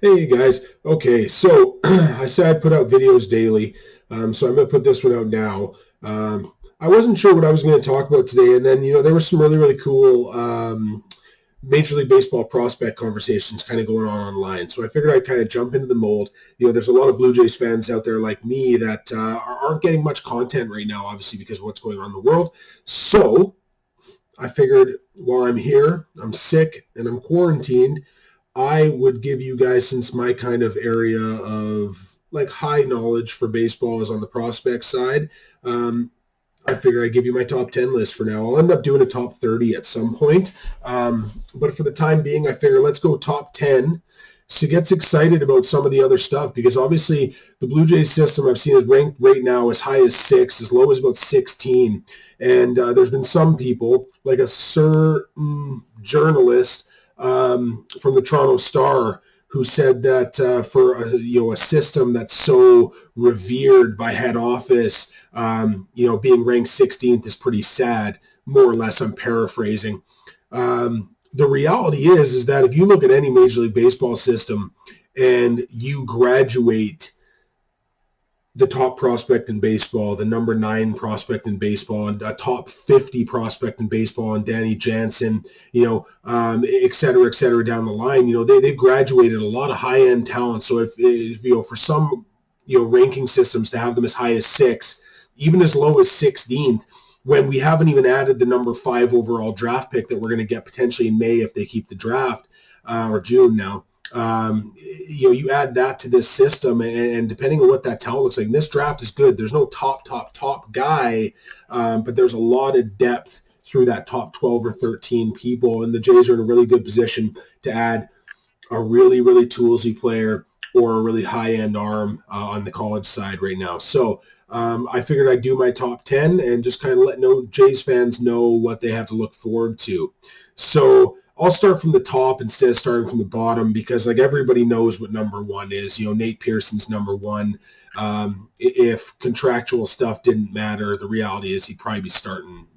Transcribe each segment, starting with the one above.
Hey guys. Okay, so I said I'd put out videos daily, so I'm gonna put this one out now. I wasn't sure what I was going to talk about today, and then there were some really cool Major League Baseball prospect conversations kind of going on online. So I figured I'd kind of jump into the mold. There's a lot of Blue Jays fans out there like me that aren't getting much content right now, obviously because of what's going on in the world. So I figured while I'm here, I'm sick, and I'm quarantined. I would give you guys, since my kind of area of like high knowledge for baseball is on the prospect side, I figure I'd give you my top 10 list for now. I'll end up doing a top 30 at some point. But for the time being, I figure let's go top 10. So gets excited about some of the other stuff because obviously the Blue Jays system I've seen is ranked right now as high as 6, as low as about 16. And there's been some people, like a certain journalist from the Toronto Star, who said that for a system that's so revered by head office, being ranked 16th is pretty sad. More or less, I'm paraphrasing. The reality is that if you look at any Major League Baseball system and you graduate the top prospect in baseball, the number 9 prospect in baseball, and a top 50 prospect in baseball, and Danny Jansen, et cetera down the line, they've graduated a lot of high-end talent. So if for some, ranking systems to have them as high as 6, even as low as 16th, when we haven't even added the number 5 overall draft pick that we're going to get potentially in May if they keep the draft, or June now. You add that to this system, and depending on what that talent looks like, and this draft is good. There's no top guy, but there's a lot of depth through that top 12 or 13 people, and the Jays are in a really good position to add a really toolsy player or a really high-end arm on the college side right now. So I figured I'd do my top 10 and just kind of let Jays fans know what they have to look forward to. So I'll start from the top instead of starting from the bottom because like everybody knows what number 1 is. Nate Pearson's number 1. If contractual stuff didn't matter, the reality is he'd probably be starting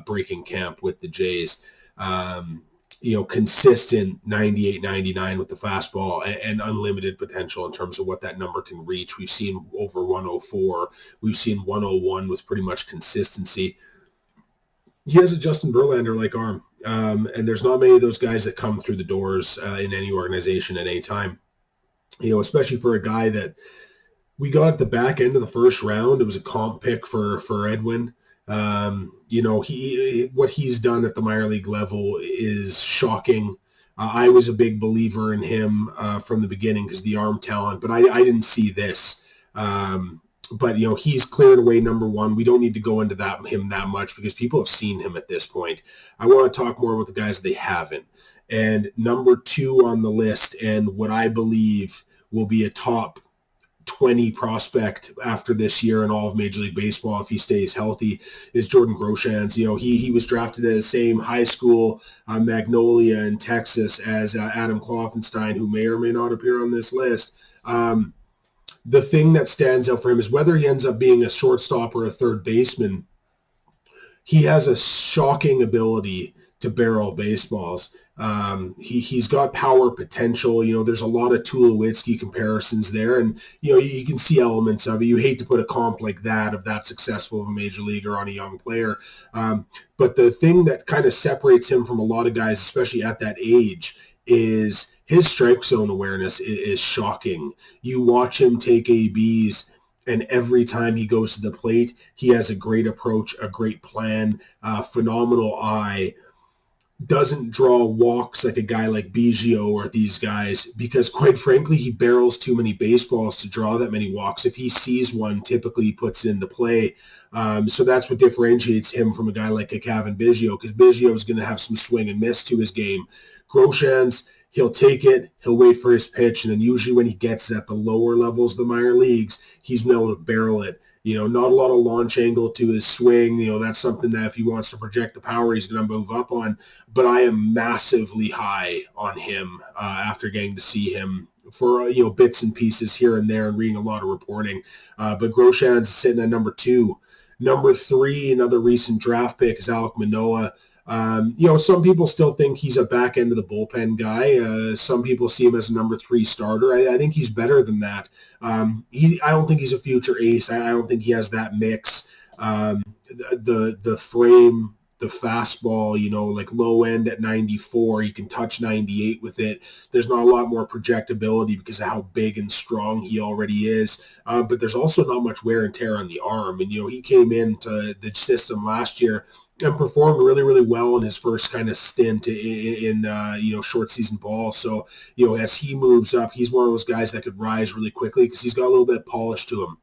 breaking camp with the Jays. Consistent 98, 99 with the fastball and unlimited potential in terms of what that number can reach. We've seen over 104. We've seen 101 with pretty much consistency. He has a Justin Verlander-like arm, and there's not many of those guys that come through the doors in any organization at any time, especially for a guy that we got at the back end of the first round. It was a comp pick for Edwin. What he's done at the minor league level is shocking. I was a big believer in him from the beginning because the arm talent, but I didn't see this. But he's cleared away number 1. We don't need to go into him that much because people have seen him at this point. I want to talk more about the guys they haven't. And number 2 on the list, and what I believe will be a top 20 prospect after this year in all of Major League Baseball if he stays healthy, is Jordan Groshans. He was drafted at the same high school, Magnolia in Texas, as Adam Kloffenstein, who may or may not appear on this list. The thing that stands out for him is whether he ends up being a shortstop or a third baseman, he has a shocking ability to barrel baseballs. He's got power potential. There's a lot of Tulowitzki comparisons there, and you can see elements of it. You hate to put a comp like that of that successful of a major leaguer on a young player, but the thing that kind of separates him from a lot of guys, especially at that age, is his strike zone awareness is shocking. You watch him take ABs, and every time he goes to the plate, he has a great approach, a great plan, phenomenal eye. Doesn't draw walks like a guy like Biggio or these guys because, quite frankly, he barrels too many baseballs to draw that many walks. If he sees one, typically he puts it into play. So that's what differentiates him from a guy like a Kevin Biggio, because Biggio is going to have some swing and miss to his game. Groshans, he'll take it, he'll wait for his pitch, and then usually when he gets at the lower levels of the minor leagues, he's been able to barrel it. Not a lot of launch angle to his swing. That's something that if he wants to project the power, he's going to move up on. But I am massively high on him after getting to see him for, bits and pieces here and there and reading a lot of reporting. But Groshans is sitting at number 2. Number 3, another recent draft pick, is Alek Manoah. Some people still think he's a back end of the bullpen guy. Some people see him as a number 3 starter. I think he's better than that. I don't think he's a future ace. I don't think he has that mix. The frame, the fastball, like low end at 94, you can touch 98 with it. There's not a lot more projectability because of how big and strong he already is. But there's also not much wear and tear on the arm. And, he came into the system last year and performed really, really well in his first kind of stint in short season ball. So, as he moves up, he's one of those guys that could rise really quickly because he's got a little bit of polish to him.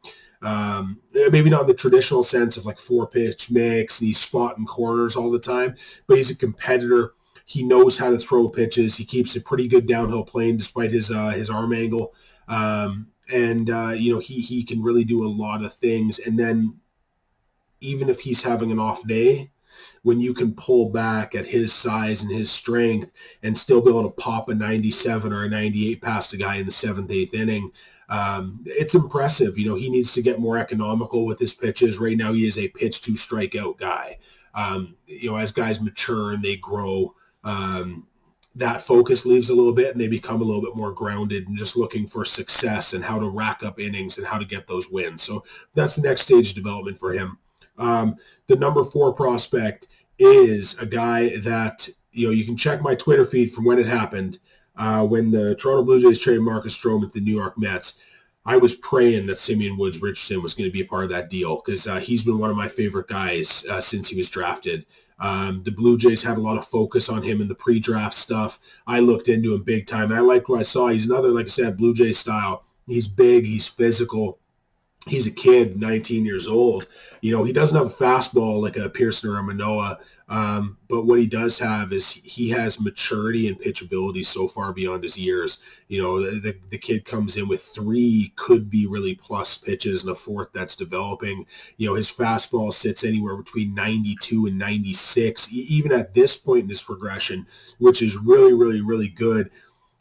Maybe not in the traditional sense of like 4-pitch mix and he's spotting corners all the time, but he's a competitor. He knows how to throw pitches. He keeps a pretty good downhill plane despite his arm angle. He can really do a lot of things. And then even if he's having an off day, when you can pull back at his size and his strength and still be able to pop a 97 or a 98 past a guy in the 7th, 8th inning, it's impressive. He needs to get more economical with his pitches. Right now, he is a pitch to strike out guy. As guys mature and they grow, that focus leaves a little bit and they become a little bit more grounded and just looking for success and how to rack up innings and how to get those wins. So that's the next stage of development for him. The number 4 prospect is a guy that, you can check my Twitter feed from when it happened. When the Toronto Blue Jays traded Marcus Stroman to the New York Mets, I was praying that Simeon Woods Richardson was going to be a part of that deal because he's been one of my favorite guys since he was drafted. The Blue Jays had a lot of focus on him in the pre-draft stuff. I looked into him big time, and I liked what I saw. He's another, like I said, Blue Jay style. He's big, he's physical. He's a kid, 19 years old. He doesn't have a fastball like a Pearson or a Manoah, but what he does have is he has maturity and pitchability so far beyond his years. The kid comes in with 3 could be really plus pitches and a 4th that's developing. His fastball sits anywhere between 92 and 96, even at this point in his progression, which is really, really, really good.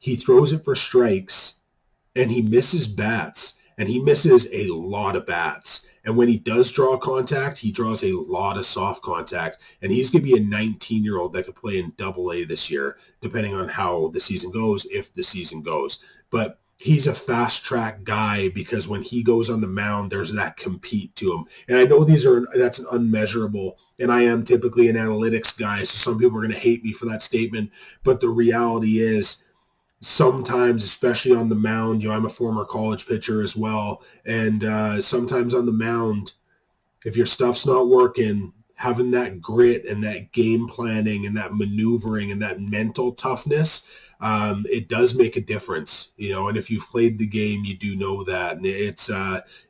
He throws it for strikes and he misses bats. And he misses a lot of bats. And when he does draw contact, he draws a lot of soft contact. And he's going to be a 19-year-old that could play in Double-A this year, depending on how the season goes, if the season goes. But he's a fast-track guy because when he goes on the mound, there's that compete to him. And I know that's an unmeasurable, and I am typically an analytics guy, so some people are going to hate me for that statement. But the reality is, sometimes, especially on the mound, I'm a former college pitcher as well, and sometimes on the mound, if your stuff's not working, having that grit and that game planning and that maneuvering and that mental toughness, it does make a difference, and if you've played the game, you do know that. And it's,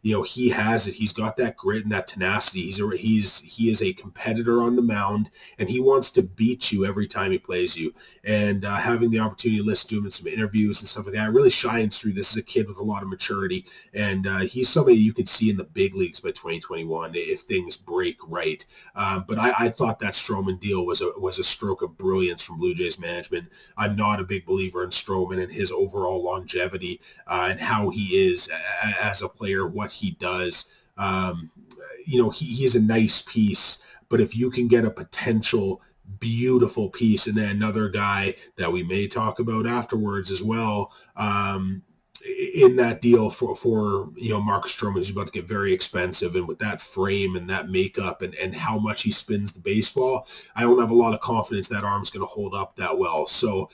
he has it. He's got that grit and that tenacity. He is a competitor on the mound, and he wants to beat you every time he plays you. And having the opportunity to listen to him in some interviews and stuff like that really shines through. This is a kid with a lot of maturity, and he's somebody you could see in the big leagues by 2021 if things break right. But I thought that Stroman deal was a stroke of brilliance from Blue Jays management. I'm not a big believer in Stroman and his overall longevity and how he is as a player, what he does. He is a nice piece, but if you can get a potential beautiful piece and then another guy that we may talk about afterwards as well, in that deal for Marcus Stroman is about to get very expensive, and with that frame and that makeup and how much he spins the baseball, I don't have a lot of confidence that arm's going to hold up that well. So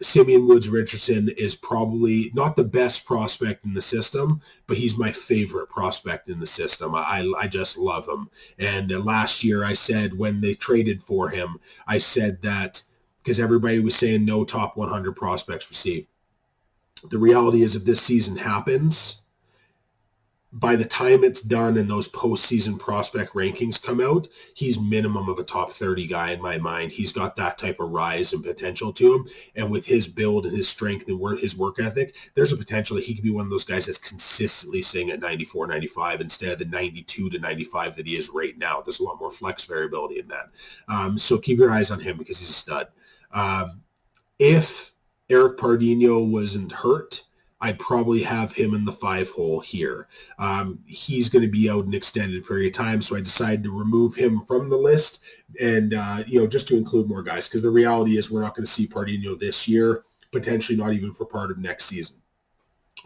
Simeon Woods Richardson is probably not the best prospect in the system, but he's my favorite prospect in the system. I just love him. And last year I said when they traded for him, I said that because everybody was saying no top 100 prospects received. The reality is if this season happens, by the time it's done and those postseason prospect rankings come out, he's minimum of a top 30 guy in my mind. He's got that type of rise and potential to him. And with his build and his strength and his work ethic, there's a potential that he could be one of those guys that's consistently sitting at 94, 95 instead of the 92 to 95 that he is right now. There's a lot more flex variability in that. So keep your eyes on him because he's a stud. If Eric Pardinho wasn't hurt, I'd probably have him in the 5-hole here. He's going to be out an extended period of time, so I decided to remove him from the list and, just to include more guys, because the reality is we're not going to see Pardinho this year, potentially not even for part of next season.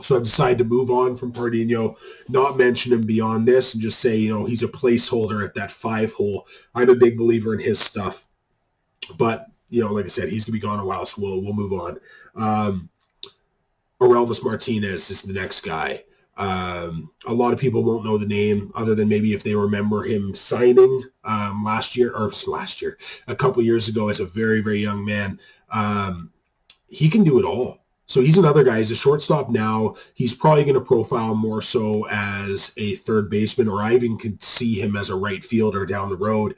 So I've decided to move on from Pardinho, not mention him beyond this, and just say, he's a placeholder at that 5-hole. I'm a big believer in his stuff. But, like I said, he's going to be gone a while, so we'll move on. Elvis Martinez is the next guy. A lot of people won't know the name other than maybe if they remember him signing a couple years ago as a very, very young man. He can do it all. So he's another guy. He's a shortstop now. He's probably going to profile more so as a third baseman, or I even could see him as a right fielder down the road.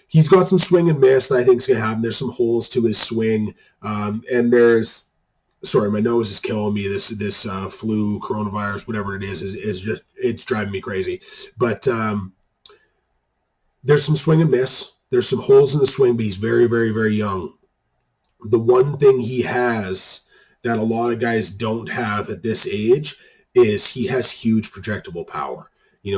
He's got some swing and miss that I think is going to happen. There's some holes to his swing. And there's, sorry, my nose is killing me. This flu, coronavirus, whatever it is just, it's driving me crazy. But there's some swing and miss. There's some holes in the swing, but he's very, very, very young. The one thing he has that a lot of guys don't have at this age is he has huge projectable power.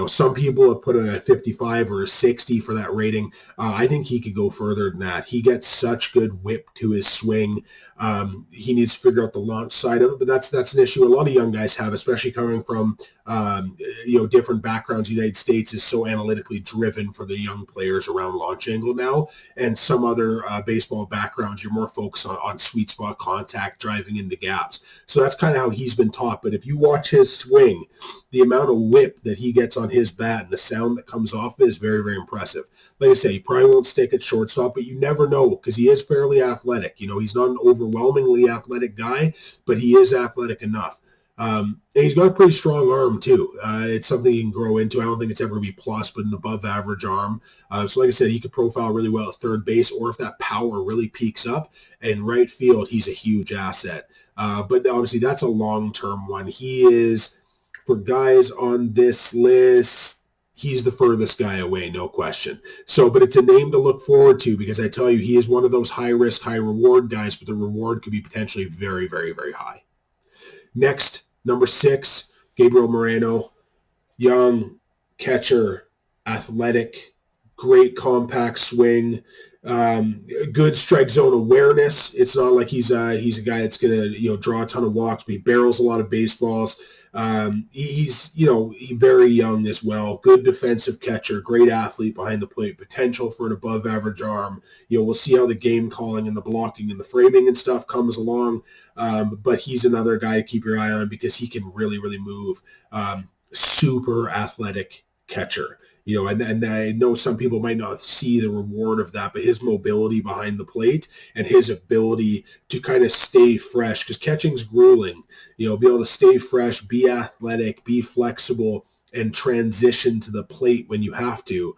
Some people have put in a 55 or a 60 for that rating. I think he could go further than that. He gets such good whip to his swing. He needs to figure out the launch side of it, but that's an issue a lot of young guys have, especially coming from different backgrounds. The United States is so analytically driven for the young players around launch angle now, and some other baseball backgrounds, you're more focused on sweet spot contact, driving into gaps. So that's kind of how he's been taught. But if you watch his swing, the amount of whip that he gets on his bat and the sound that comes off it is very, very impressive. Like I say, he probably won't stick at shortstop, but you never know because he is fairly athletic. He's not an overwhelmingly athletic guy, but he is athletic enough. And he's got a pretty strong arm too. It's something he can grow into. I don't think it's ever going to be plus, but an above average arm. So like I said, he could profile really well at third base, or if that power really peaks up. And right field, he's a huge asset. But obviously that's a long-term one. He is, for guys on this list, he's the furthest guy away, no question. So, but it's a name to look forward to because I tell you, he is one of those high-risk, high-reward guys, but the reward could be potentially very, very, very high. Next, number 6, Gabriel Moreno, young catcher, athletic, great compact swing, good strike zone awareness. It's not like he's a guy that's going to draw a ton of walks, but he barrels a lot of baseballs. He's very young as well. Good defensive catcher, great athlete behind the plate, potential for an above average arm. We'll see how the game calling and the blocking and the framing and stuff comes along. But he's another guy to keep your eye on because he can really, really move. Super athletic catcher. And I know some people might not see the reward of that, but his mobility behind the plate and his ability to kind of stay fresh, because catching's grueling, be able to stay fresh, be athletic, be flexible, and transition to the plate when you have to.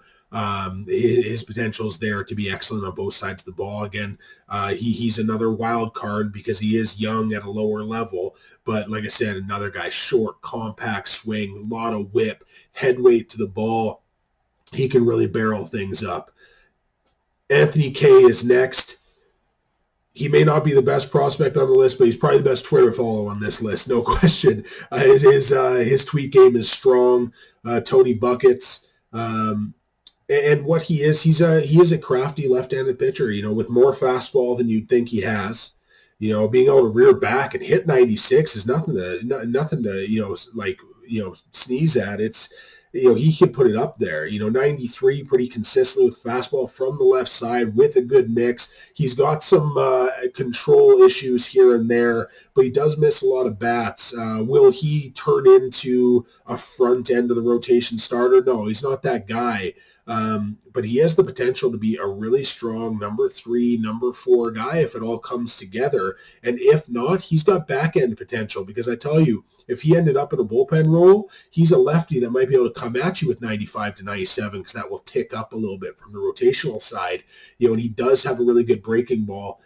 His potential is there to be excellent on both sides of the ball. Again, he's another wild card because he is young at a lower level. But like I said, another guy, short, compact swing, a lot of whip, head weight to the ball. He can really barrel things up. Anthony Kay is next. He may not be the best prospect on the list, but he's probably the best Twitter follow on this list, no question. His tweet game is strong. Tony Buckets. And what he is a crafty left-handed pitcher, with more fastball than you'd think he has. Being able to rear back and hit 96 is nothing to sneeze at. It's, he can put it up there. 93 pretty consistently with fastball from the left side with a good mix. He's got some control issues here and there, but he does miss a lot of bats. Will he turn into a front end of the rotation starter? No, he's not that guy. But he has the potential to be a really strong number 3, number 4 guy if it all comes together. And if not, he's got back end potential because I tell you, if he ended up in a bullpen role, he's a lefty that might be able to come at you with 95 to 97 because that will tick up a little bit from the rotational side. And he does have a really good breaking ball.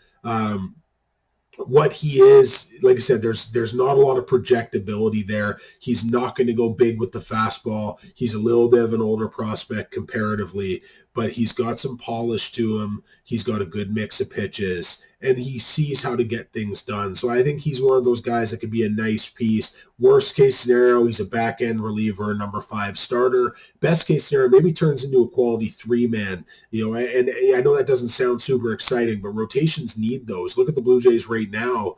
What he is, like I said, there's not a lot of projectability there. He's not going to go big with the fastball. He's a little bit of an older prospect comparatively, but he's got some polish to him. He's got a good mix of pitches, and he sees how to get things done. So I think he's one of those guys that could be a nice piece. Worst case scenario, he's a back-end reliever, number 5 starter. Best case scenario, maybe turns into a quality 3-man. And I know that doesn't sound super exciting, but rotations need those. Look at the Blue Jays right now.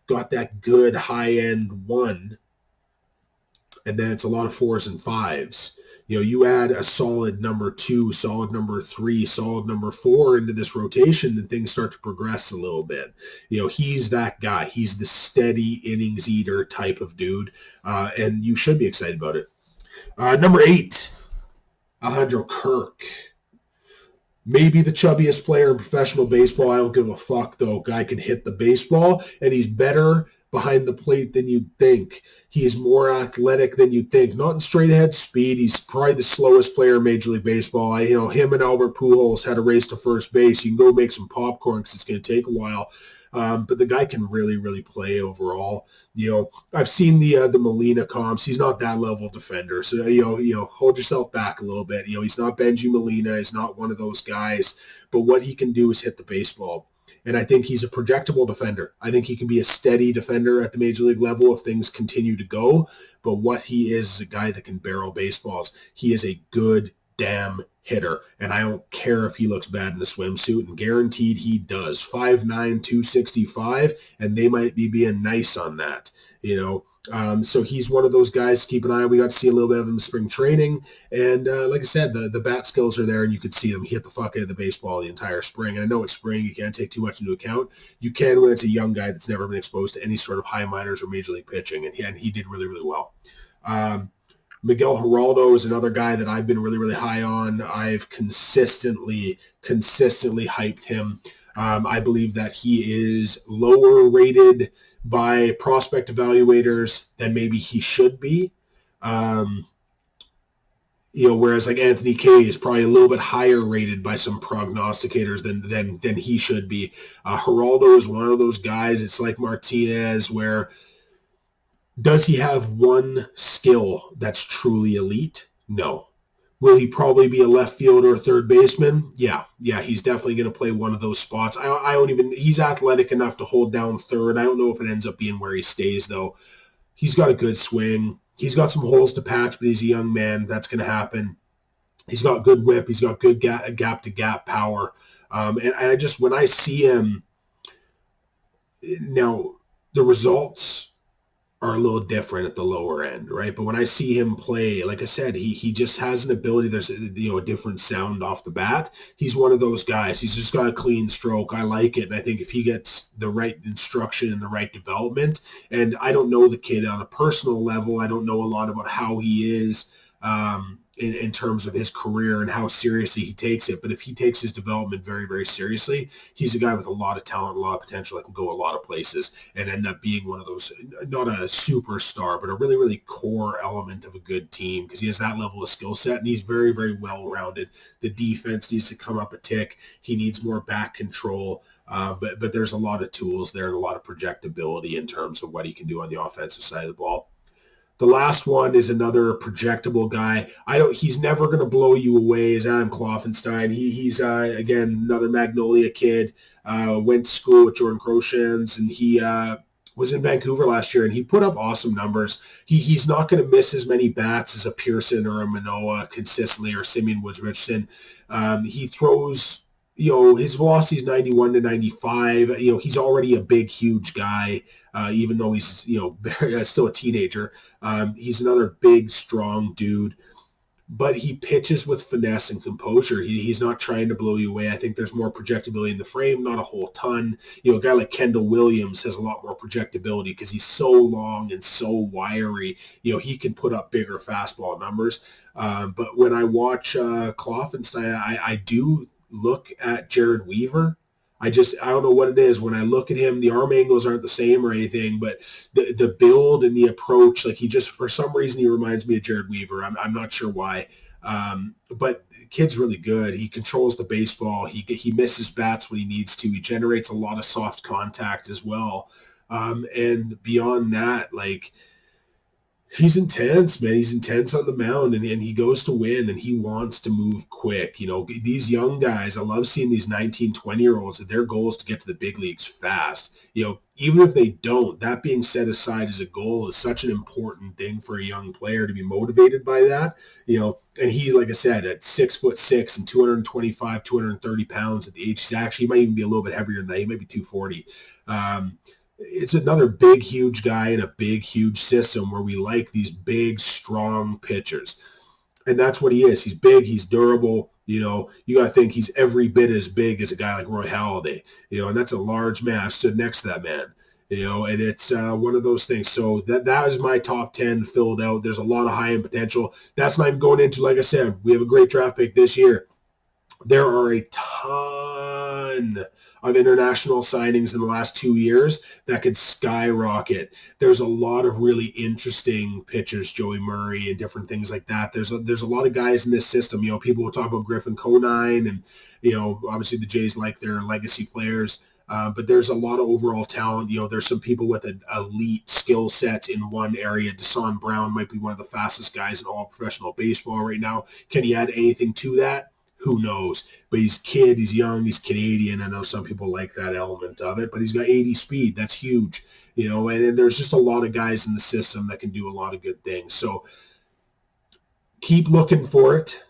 Got that good high-end 1, and then it's a lot of 4s and 5s. You add a solid number 2, solid number 3, solid number 4 into this rotation, and things start to progress a little bit. He's that guy. He's the steady innings eater type of dude, and you should be excited about it. Number 8, Alejandro Kirk. Maybe the chubbiest player in professional baseball. I don't give a fuck, though. Guy can hit the baseball, and he's better behind the plate than you'd think. He is more athletic than you'd think. Not in straight-ahead speed. He's probably the slowest player in Major League Baseball. Him and Albert Pujols had a race to first base. You can go make some popcorn because it's going to take a while. But the guy can really, really play overall. I've seen the Molina comps. He's not that level defender. So, hold yourself back a little bit. He's not Bengie Molina. He's not one of those guys. But what he can do is hit the baseball. And I think he's a projectable defender. I think he can be a steady defender at the major league level if things continue to go. But what he is a guy that can barrel baseballs. He is a good damn hitter. And I don't care if he looks bad in a swimsuit, and guaranteed he does. 5'9", 265, and they might be being nice on that, So he's one of those guys to keep an eye on. We got to see a little bit of him in spring training. And like I said, the bat skills are there, and you could see him hit the fuck out of the baseball the entire spring. And I know it's spring. You can't take too much into account. You can when it's a young guy that's never been exposed to any sort of high minors or major league pitching. And he did really, really well. Miguel Geraldo is another guy that I've been really, really high on. I've consistently hyped him. I believe that he is lower rated by prospect evaluators than maybe he should be. Whereas like Anthony Kay is probably a little bit higher rated by some prognosticators than he should be. Geraldo is one of those guys. It's like Martinez, where does he have one skill that's truly elite? No. Will he probably be a left fielder or third baseman? Yeah, he's definitely going to play one of those spots. He's athletic enough to hold down third. I don't know if it ends up being where he stays, though. He's got a good swing. He's got some holes to patch, but he's a young man. That's going to happen. He's got good whip. He's got good gap-to-gap power. And when I see him, now the results are a little different at the lower end, right? But when I see him play, like I said, he just has an ability. There's a different sound off the bat. He's one of those guys. He's just got a clean stroke. I like it, and I think if he gets the right instruction and the right development, and I don't know the kid on a personal level. I don't know a lot about how he is in terms of his career and how seriously he takes it. But if he takes his development very, very seriously, he's a guy with a lot of talent, a lot of potential that can go a lot of places and end up being one of those, not a superstar, but a really, really core element of a good team, because he has that level of skill set and he's very, very well-rounded. The defense needs to come up a tick. He needs more back control. But there's a lot of tools there and a lot of projectability in terms of what he can do on the offensive side of the ball. The last one is another projectable guy. He's never going to blow you away, is Adam Kloffenstein. He's again, another Magnolia kid, went to school with Jordan Crochans, and he was in Vancouver last year, and he put up awesome numbers. He's not going to miss as many bats as a Pearson or a Manoah consistently, or Simeon Woods Richardson. He throws, his velocity is 91 to 95. He's already a big, huge guy, even though he's, still a teenager. He's another big, strong dude, but he pitches with finesse and composure. He's not trying to blow you away. I think there's more projectability in the frame, not a whole ton. A guy like Kendall Williams has a lot more projectability because he's so long and so wiry. He can put up bigger fastball numbers. But when I watch Kloffenstein, I do look at Jared Weaver. I don't know what it is. When I look at him, the arm angles aren't the same or anything, but the build and the approach, like for some reason, he reminds me of Jared Weaver. I'm not sure why. But the kid's really good. He controls the baseball. He misses bats when he needs to. He generates a lot of soft contact as well. And beyond that, like, He's intense, man. He's intense on the mound, and he goes to win, and he wants to move quick. You know, these young guys, I love seeing these 19, 20-year-olds, that their goal is to get to the big leagues fast. You know, even if they don't, that being set aside as a goal is such an important thing for a young player to be motivated by that. You know, and he, like I said, at 6'6" and 225, 230 pounds at the age, he might even be a little bit heavier than that. He might be 240. It's another big, huge guy in a big, huge system where we like these big, strong pitchers. And that's what he is. He's big. He's durable. You know, you got to think he's every bit as big as a guy like Roy Halladay. You know, and that's a large man. I stood next to that man. You know, and it's one of those things. So that is my top 10 filled out. There's a lot of high-end potential. That's not even going into, like I said, we have a great draft pick this year. There are a ton of international signings in the last 2 years that could skyrocket. There's a lot of really interesting pitchers, Joey Murray and different things like that. There's a lot of guys in this system. You know, people will talk about Griffin Conine, and, you know, obviously the Jays like their legacy players. But there's a lot of overall talent. You know, there's some people with an elite skill sets in one area. Deshaun Brown might be one of the fastest guys in all professional baseball right now. Can he add anything to that? Who knows? But he's he's young, he's Canadian. I know some people like that element of it, but he's got 80 speed. That's huge, you know, and there's just a lot of guys in the system that can do a lot of good things. So keep looking for it.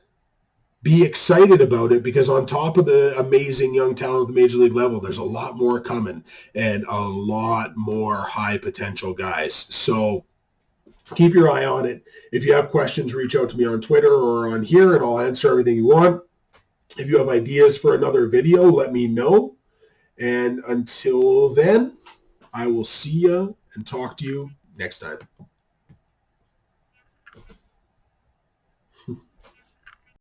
Be excited about it, because on top of the amazing young talent at the major league level, there's a lot more coming and a lot more high potential guys. So keep your eye on it. If you have questions, reach out to me on Twitter or on here, and I'll answer everything you want. If you have ideas for another video, let me know. And until then, I will see you and talk to you next time.